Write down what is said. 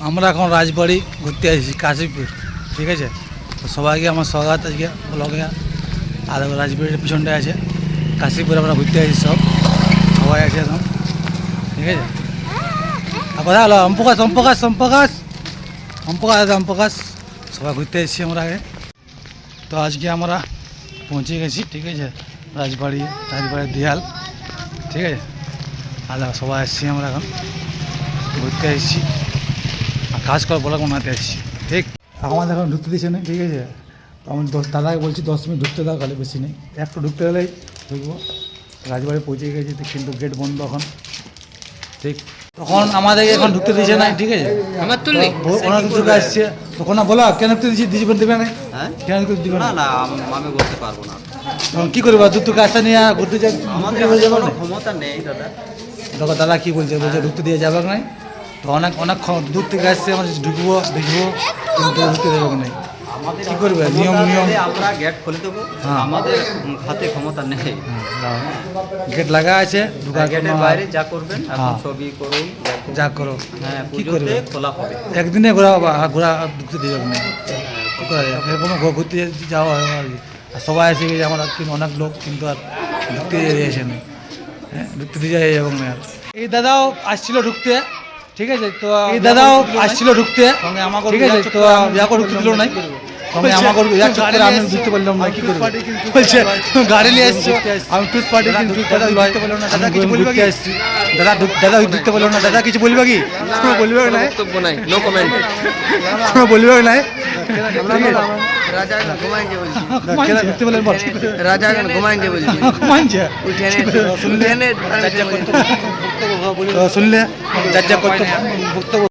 আমরা এখন রাজবাড়ি ঘুরতে আসছি কাশীপুর, ঠিক আছে। তো সবাইকে আমার স্বাগত আজকে ব্লগে। আর রাজবাড়ির পিছনটায় আছে কাশীপুর, আমরা ঘুরতে আসছি সবাই আছে এখন, ঠিক আছে। আর কথা হলো অম্পকাশ সবাই ঘুরতে এসেছি আমরা আগে। তো আজকে আমরা পৌঁছে গেছি, ঠিক আছে, রাজবাড়ির দেয়াল, ঠিক আছে। আর সবাই এসেছি আমরা এখন ঘুরতে এসেছি আর কাজ করা বলা বানাতে এসেছি, ঠিক। আমাদের এখন ঢুকতে দিচ্ছে না, ঠিক আছে। তো আমি দাদাকে বলছি 10 মিনিট ঢুকতে দাও, তাহলে বেশি নেই, একটু ঢুকতে গেলেই ঢুকবো। রাজবাড়ি পৌঁছে গেছি কিন্তু গেট বন্ধ এখন, ঠিক। তখন আমাদের এখন ঢুকতে দিচ্ছে না, ঠিক আছে। আমার তুলনি ওনার কিছু আসছে তখন না বলো কেন ঢুকতে দিচ্ছি, দেবে না, কেন ঢুকতে দিবে না? না আমি বলতে পারবো না। তখন কী করবো, দুটো কাজটা নিয়ে ঘুরতে যাই, আমাদের কোনো ক্ষমতা নেই দাদা। দেখো দাদা কী বলছে ঢুকতে দিয়ে যাবে নাই। তো অনেক দূর থেকে আসছে, আমরা ঢুকবো দেখবো কিন্তু ঢুকতে দেবে নাই। আমাদের কী করবে, নিয়ম আমরা গেট খুলে দেবো, হ্যাঁ। আমাদের হাতে ক্ষমতা নেই। গেট লাগা আছে, ঢুকার গেটের বাইরে যা করবেন এখন হ্যাঁ। ছবি করুন, যা করো, হ্যাঁ কী করবে, পুজোতে খোলা হবে। একদিনে ঘোরা ঢুকতে দেবে না, কী করা যায়, এরকম ঘুরতে যাওয়া হয় আর কি। আর সবাই এসে গেছে, আমরা কিন্তু অনেক লোক কিন্তু আর ঢুকতে দিয়েছে না, হ্যাঁ ঢুকতে দিয়ে যায় এবং না। এই দাদাও আসছিল ঢুকতে, ঠিক আছে। তো এই দাদাও আসছিল ঢুকতে, ঠিক আছে। তো ইয়াকে ঢুকতে দিল নাই, সঙ্গে আমাকে আমি ঢুকতে পারলাম না, কি করবো, বলছে গাড়ি নিয়ে এসছো, আমি টুস পার্টি ঢুকতে পারলাম না। দাদা কিছু বলবে কি, দাদা ঢুকতে পারলাম না, দাদা কিছু বলবে কি, বলবে না, বক্তব্য নাই, নো কমেন্ট। বলবে না, রাজা ঘুমাইছে বলছি, ঢুকতে পারলেন বল, রাজা ঘুমাইছে বলছি, মানছে উঠেনে শুনলে যার যা বক্তব্য